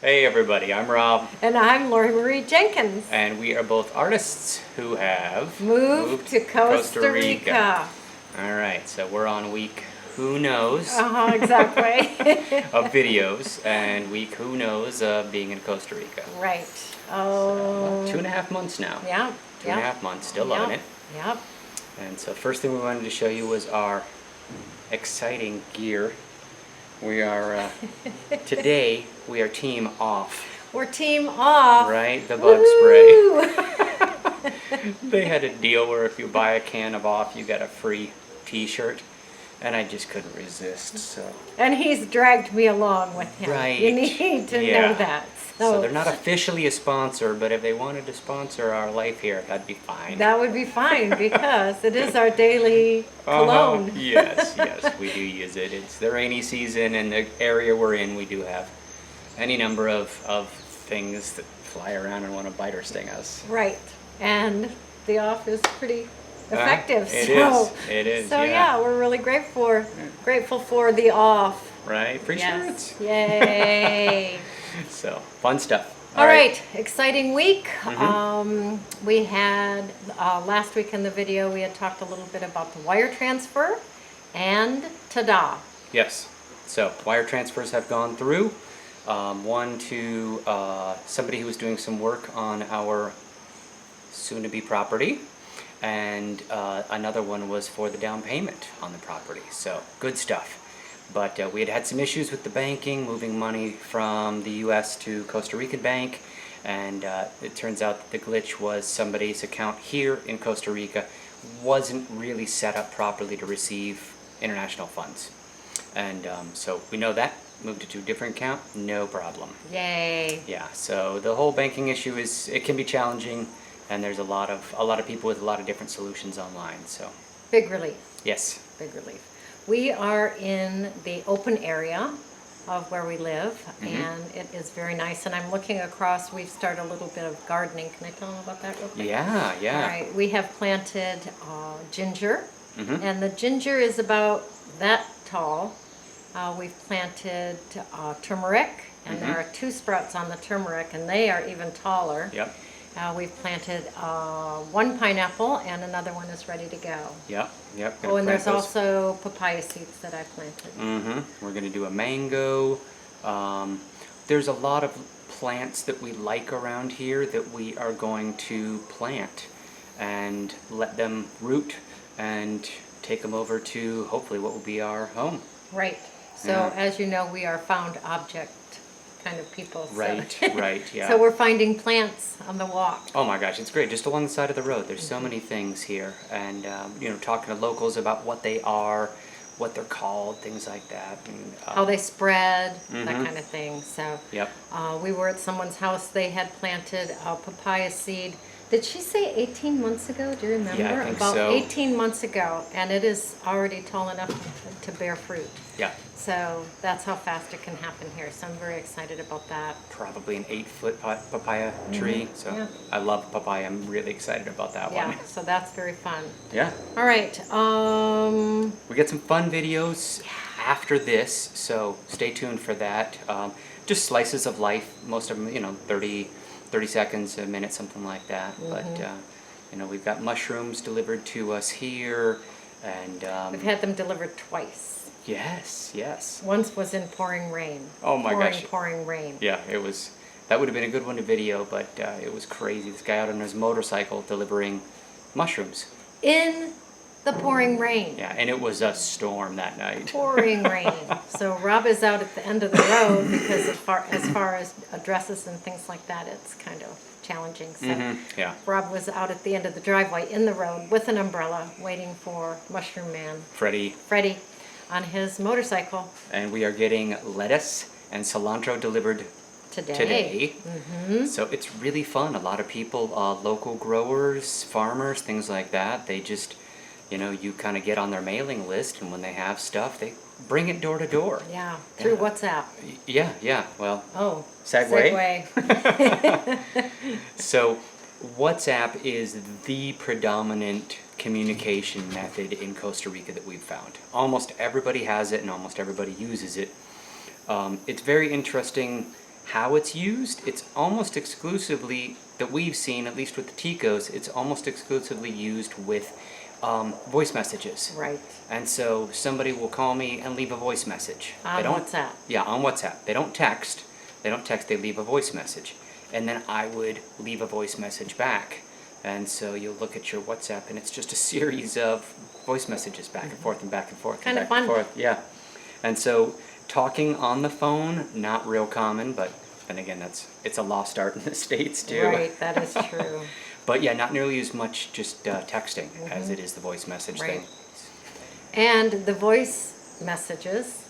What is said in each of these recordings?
Hey everybody, I'm Rob. And I'm Lori Marie Jenkins. And we are both artists who have moved to Costa Rica. Alright, so we're on week who knows Exactly. of videos and week who knows of being in Costa Rica. Right. So, 2.5 months now. Yeah. 2.5 months, still loving it. Yep. And so first thing we wanted to show you was our exciting gear. We are, today we are team off. We're team off. Right, the bug spray. They had a deal where if you buy a can of off, you get a free t-shirt. And I just couldn't resist, so. And he's dragged me along with him. Right. You need to know that. So they're not officially a sponsor, but if they wanted to sponsor our life here, that'd be fine. That would be fine because it is our daily cologne. Yes, we do use it. It's the rainy season, and the area we're in, we do have any number of things that fly around and want to bite or sting us. Right, and the off is pretty effective. It is. So yeah, we're really grateful for the off. Right, free shirts. Yay. So, fun stuff. All right, exciting week. We had, last week in the video, we had talked a little bit about the wire transfer, and ta-da. Yes, so wire transfers have gone through. One to somebody who was doing some work on our soon-to-be property, and another one was for the down payment on the property, so good stuff. But we had some issues with the banking, moving money from the U.S. to Costa Rican bank, and it turns out that the glitch was somebody's account here in Costa Rica wasn't really set up properly to receive international funds. And so we know that, moved it to a different account, no problem. Yay. Yeah, so the whole banking issue it can be challenging, and there's a lot of people with a lot of different solutions online, so. Big relief. Yes. Big relief. We are in the open area of where we live, and it is very nice. And I'm looking across, we've started a little bit of gardening. Can I tell them about that real quick? Yeah. All right, we have planted ginger, and the ginger is about that tall. We've planted turmeric, and there are 2 sprouts on the turmeric, and they are even taller. Yep. We've planted 1 pineapple, and another one is ready to go. Yep. Oh, and there's also papaya seeds that I planted. We're going to do a mango. There's a lot of plants that we like around here that we are going to plant and let them root and take them over to hopefully what will be our home. Right. So as you know, we are found object kind of people. So. Right, yeah. So we're finding plants on the walk. Oh my gosh, it's great. Just along the side of the road, there's so many things here. And, talking to locals about what they are, what they're called, things like that. And, how they spread, that kind of thing. So yep. We were at someone's house. They had planted a papaya seed. Did she say 18 months ago? Do you remember? Yeah, I think About so. 18 months ago, and it is already tall enough to bear fruit. Yeah. So that's how fast it can happen here. So I'm very excited about that. Probably an 8-foot papaya tree. So I love papaya. I'm really excited about that one. Yeah, so that's very fun. Yeah. All right. We get some fun videos after this, so stay tuned for that. Just slices of life, most of them, 30 seconds, a minute, something like that. But, we've got mushrooms delivered to us here, and... we've had them delivered twice. Yes. Once was in pouring rain. Oh my gosh. Pouring rain. Yeah, that would have been a good one to video, but it was crazy. This guy out on his motorcycle delivering mushrooms. In the pouring rain. Yeah, and it was a storm that night. Pouring rain. So Rob is out at the end of the road because as far as addresses and things like that, it's kind of challenging. So Rob was out at the end of the driveway in the road with an umbrella waiting for Mushroom Man. Freddy. On his motorcycle. And we are getting lettuce and cilantro delivered today. So it's really fun. A lot of people, local growers, farmers, things like that, they just, you kind of get on their mailing list, and when they have stuff, they bring it door to door. Yeah, through WhatsApp. Yeah. Well, Segway. So WhatsApp is the predominant communication method in Costa Rica that we've found. Almost everybody has it and almost everybody uses it. It's very interesting How it's used, it's almost exclusively, that we've seen, at least with the Ticos, it's almost exclusively used with voice messages. Right. And so somebody will call me and leave a voice message. On WhatsApp. Yeah, on WhatsApp. They don't text. They leave a voice message. And then I would leave a voice message back. And so you'll look at your WhatsApp and it's just a series of voice messages back and forth and back and forth. Kind of back and fun. forth. Yeah. And so talking on the phone, not real common, but then again, it's a lost art in the States too. Right, that is true. But yeah, not nearly as much just texting as it is the voice message Right. thing. And the voice messages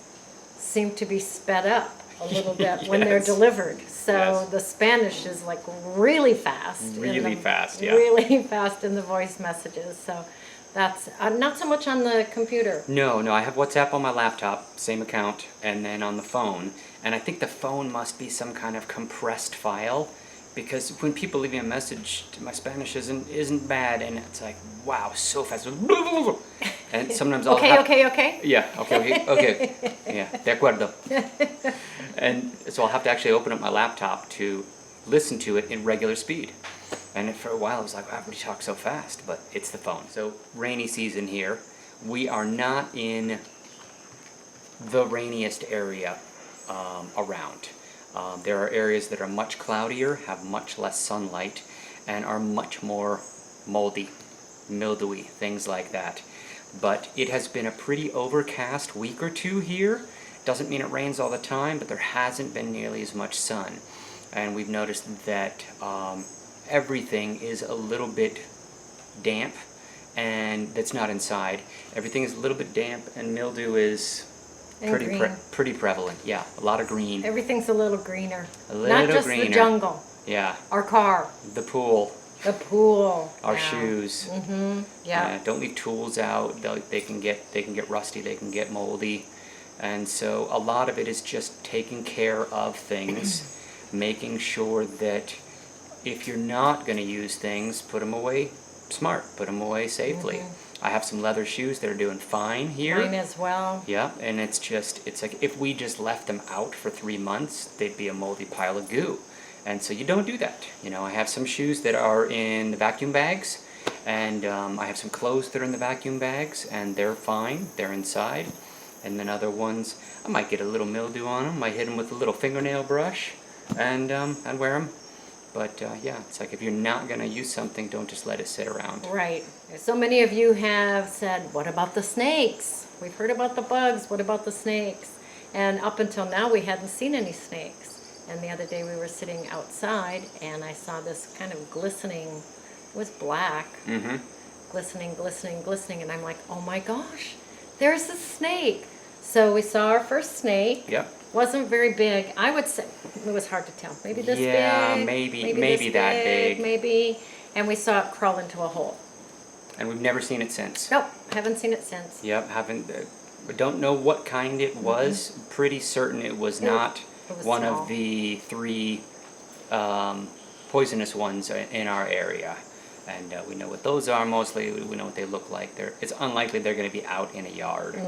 seem to be sped up a little bit when they're Yes. delivered. So Yes. the Spanish is like really fast. Really fast, yeah. Really fast in the voice messages. So that's not so much on the computer. No, I have WhatsApp on my laptop, same account, and then on the phone. And I think the phone must be some kind of compressed file, because when people leave me a message, my Spanish isn't bad, and it's like, wow, so fast. And sometimes I'll Okay. Yeah, okay. Yeah, de acuerdo. And so I'll have to actually open up my laptop to listen to it in regular speed. And for a while I was like, wow, everybody talks so fast, but it's the phone. So rainy season here. We are not in the rainiest area around. There are areas that are much cloudier, have much less sunlight, and are much more moldy, mildewy, things like that. But it has been a pretty overcast week or two here. Doesn't mean it rains all the time, but there hasn't been nearly as much sun. And we've noticed that everything is a little bit damp, and that's not inside. Everything is a little bit damp, and mildew is pretty prevalent. Yeah, a lot of green. Everything's a little greener. A little Not just greener. the jungle. Yeah. Our car. The pool. The pool. Our yeah. shoes. Yeah. Don't leave tools out. They can get rusty. They can get moldy, and so a lot of it is just taking care of things, making sure that if you're not going to use things, put them away smart. Put them away safely. I have some leather shoes that are doing fine here. Mine as well. Yeah, and it's like if we just left them out for 3 months, they'd be a moldy pile of goo. And so you don't do that. You know, I have some shoes that are in the vacuum bags, and I have some clothes that are in the vacuum bags, and they're fine. They're inside. And then other ones, I might get a little mildew on them. Might hit them with a little fingernail brush, and wear them. But yeah, it's like if you're not going to use something, don't just let it sit around. Right. So many of you have said, what about the snakes? We've heard about the bugs. What about the snakes? And up until now, we hadn't seen any snakes. And the other day we were sitting outside, and I saw this kind of glistening, it was black, glistening, and I'm like, oh my gosh, there's a snake. So we saw our first snake. Yep. Wasn't very big. I would say, it was hard to tell. Maybe this big. Yeah, maybe that big. Maybe. And we saw it crawl into a hole. And we've never seen it since. Nope, haven't seen it since. Yep, haven't. Don't know what kind it was. Pretty certain it was not one small. of the 3 poisonous ones in our area. And we know what those are mostly. We know what they look like. It's unlikely they're going to be out in a yard.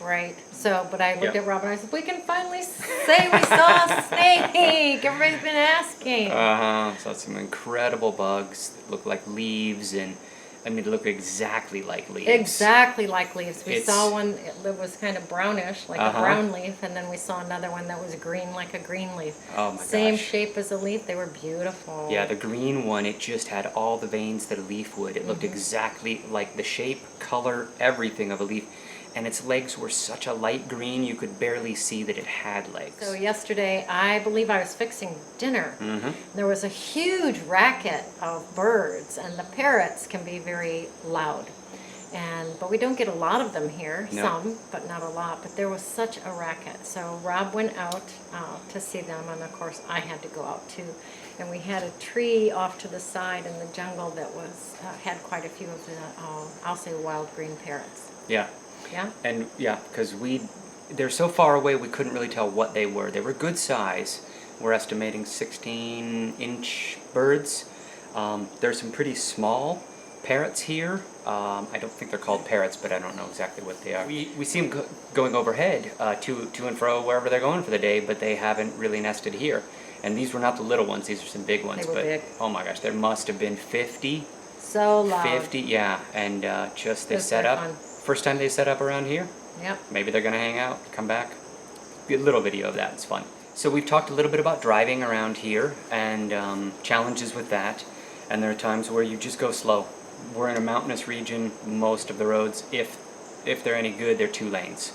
Right. So, but I looked at Rob and I said, we can finally say we saw a snake. Everybody's been asking. Saw some incredible bugs that look like leaves, and I mean, they look exactly like leaves. Exactly like leaves. We saw one that was kind of brownish, like a brown leaf, and then we saw another one that was green, like a green leaf. Oh my Same gosh. shape as a leaf. They were beautiful. Yeah, the green one, it just had all the veins that a leaf would. It looked exactly like the shape, color, everything of a leaf. And its legs were such a light green, you could barely see that it had legs. So yesterday, I believe I was fixing dinner. There was a huge racket of birds, and the parrots can be very loud. But we don't get a lot of them here, some, but not a lot. But there was such a racket. So Rob went out to see them, and of course I had to go out too. And we had a tree off to the side in the jungle that was had quite a few of the, I'll say, wild green parrots. Yeah. Yeah? And yeah, because they're so far away we couldn't really tell what they were. They were good size. We're estimating 16-inch birds. There's some pretty small parrots here. I don't think they're called parrots, but I don't know exactly what they are. We see them going overhead to and fro wherever they're going for the day, but they haven't really nested here. And these were not the little ones, these are some big ones. They were but big. Oh my gosh, there must have been 50. So loud. 50, yeah. And just they set up. Fun. First time they set up around here. Yep. Maybe they're gonna hang out, come back. A little video of that, it's fun. So we've talked a little bit about driving around here and challenges with that. And there are times where you just go slow. We're in a mountainous region. Most of the roads, if they're any good, they're 2 lanes.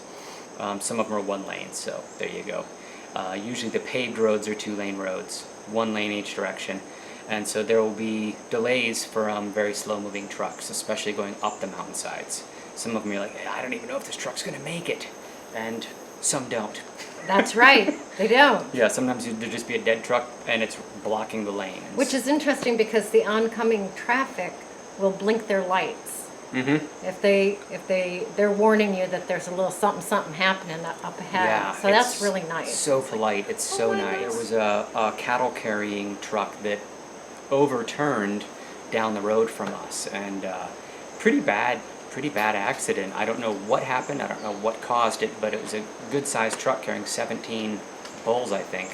Some of them are 1 lane, so there you go. Usually the paved roads are 2-lane roads, 1 lane each direction. And so there will be delays for very slow-moving trucks, especially going up the mountainsides. Some of them you're like, hey, I don't even know if this truck's gonna make it. And some don't. That's right, they don't. Yeah, sometimes there'll just be a dead truck and it's blocking the lanes. Which is interesting because the oncoming traffic will blink their lights. Mm-hmm. If they're warning you that there's a little something happening up ahead. Yeah, so that's really nice. So polite. It's so nice. There was a cattle carrying truck that overturned down the road from us, and pretty bad accident. I don't know what happened. I don't know what caused it, but it was a good-sized truck carrying 17 bulls, I think,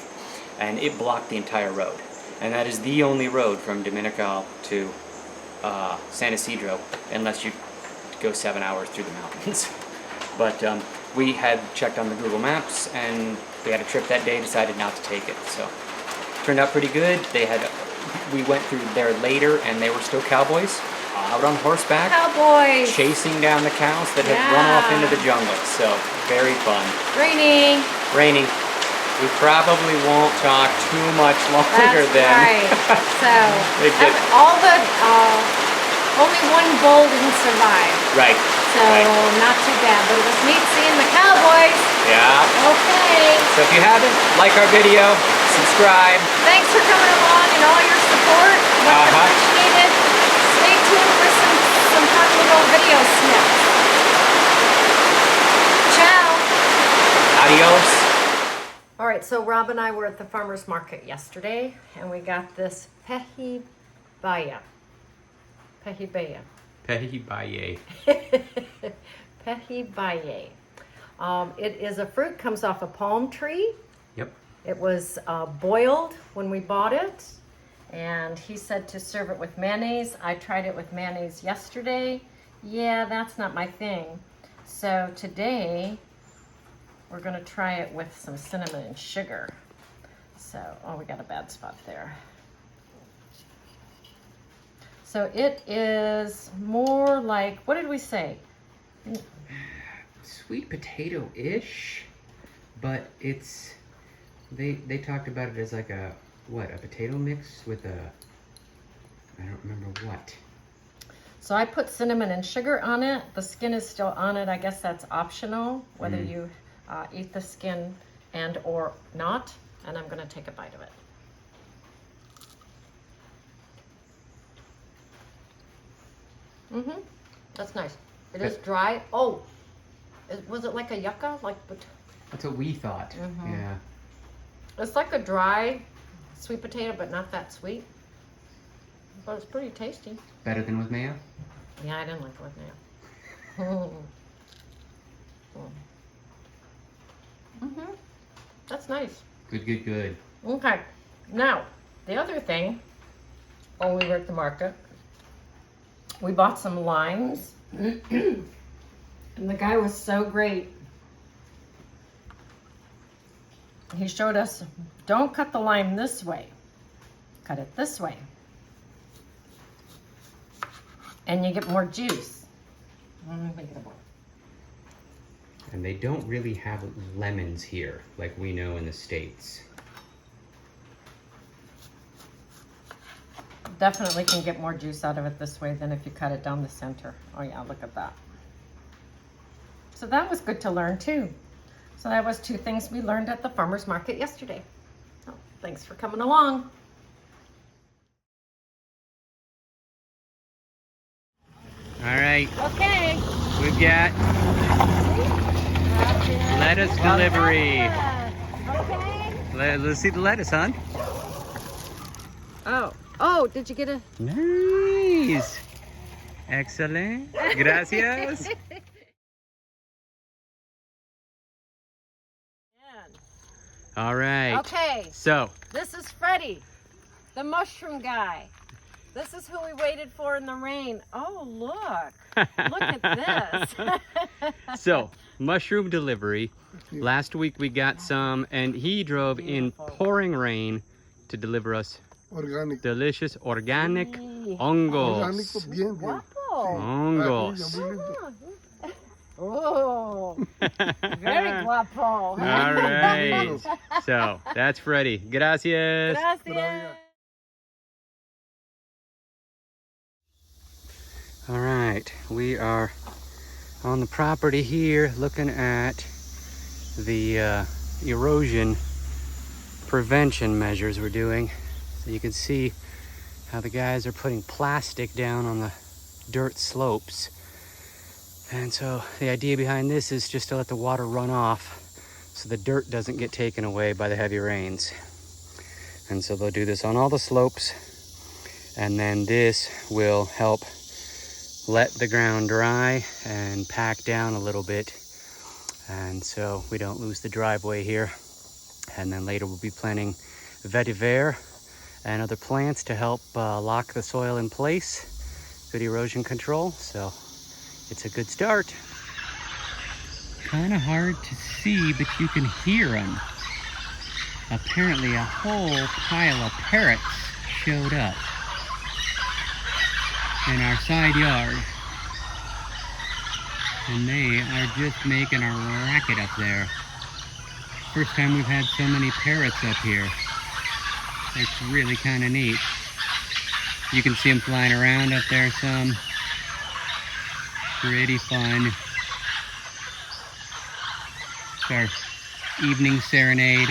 and it blocked the entire road. And that is the only road from Dominical to San Isidro, unless you go 7 hours through the mountains. But we had checked on the Google Maps, and we had a trip that day, decided not to take it. So turned out pretty good. We went through there later, and they were still cowboys out on horseback, Cowboys chasing down the cows that had run off into the jungle. So very fun. Raining. We probably won't talk too much longer That's then. Right. So only 1 bull didn't survive. Right. So not too bad, but it was neat seeing the cowboys. Yeah. Okay. So if you haven't, like our video, subscribe. Thanks for coming along and all your support. Much appreciated. Stay tuned for some fun little video snips. Ciao. Adios. All right, so Rob and I were at the farmer's market yesterday, and we got this pehibaya. Pehibaya. Pehibaya. It is a fruit, comes off a palm tree. Yep. It was boiled when we bought it, and he said to serve it with mayonnaise. I tried it with mayonnaise yesterday. Yeah, that's not my thing. So today, we're gonna try it with some cinnamon and sugar. So, we got a bad spot there. So it is more like, what did we say? Sweet potato-ish, but it's, they talked about it as like a potato mix with I don't remember what. So I put cinnamon and sugar on it. The skin is still on it. I guess that's optional, whether you eat the skin and or not. And I'm gonna take a bite of it. That's nice. It is dry. Oh, was it like a yucca? That's what we thought. Yeah. It's like a dry sweet potato, but not that sweet. But it's pretty tasty. Better than with mayo? Yeah, I didn't like it with mayo. That's nice. Good. Okay. Now, the other thing, when we were at the market, we bought some limes. And the guy was so great. He showed us, don't cut the lime this way. Cut it this way. And you get more juice. And they don't really have lemons here like we know in the States. Definitely can get more juice out of it this way than if you cut it down the center. Oh yeah, look at that. So that was good to learn too. So that was 2 things we learned at the farmer's market yesterday. So thanks for coming along. All right. Okay. We've got lettuce delivery. Okay. Let's see the lettuce, hon. Oh, did you get a... Nice. Excellent. Gracias. All right. Okay. So. This is Freddy, the mushroom guy. This is who we waited for in the rain. Oh, look. Look at this. So, mushroom delivery. Last week we got some, and he drove in pouring rain to deliver us Organic. delicious organic hongos. Guapo. Hongos. Oh, very guapo. All right. So, that's Freddy. Gracias. Gracias. All right, we are on the property here looking at the erosion prevention measures we're doing. So you can see how the guys are putting plastic down on the dirt slopes. And so the idea behind this is just to let the water run off so the dirt doesn't get taken away by the heavy rains. And so they'll do this on all the slopes, and then this will help let the ground dry and pack down a little bit, and so we don't lose the driveway here. And then later we'll be planting vetiver and other plants to help lock the soil in place. Good erosion control, so it's a good start. Kind of hard to see, but you can hear them. Apparently a whole pile of parrots showed up in our side yard, and they are just making a racket up there. First time we've had so many parrots up here. It's really kind of neat. You can see them flying around up there some. Pretty fun. It's our evening serenade.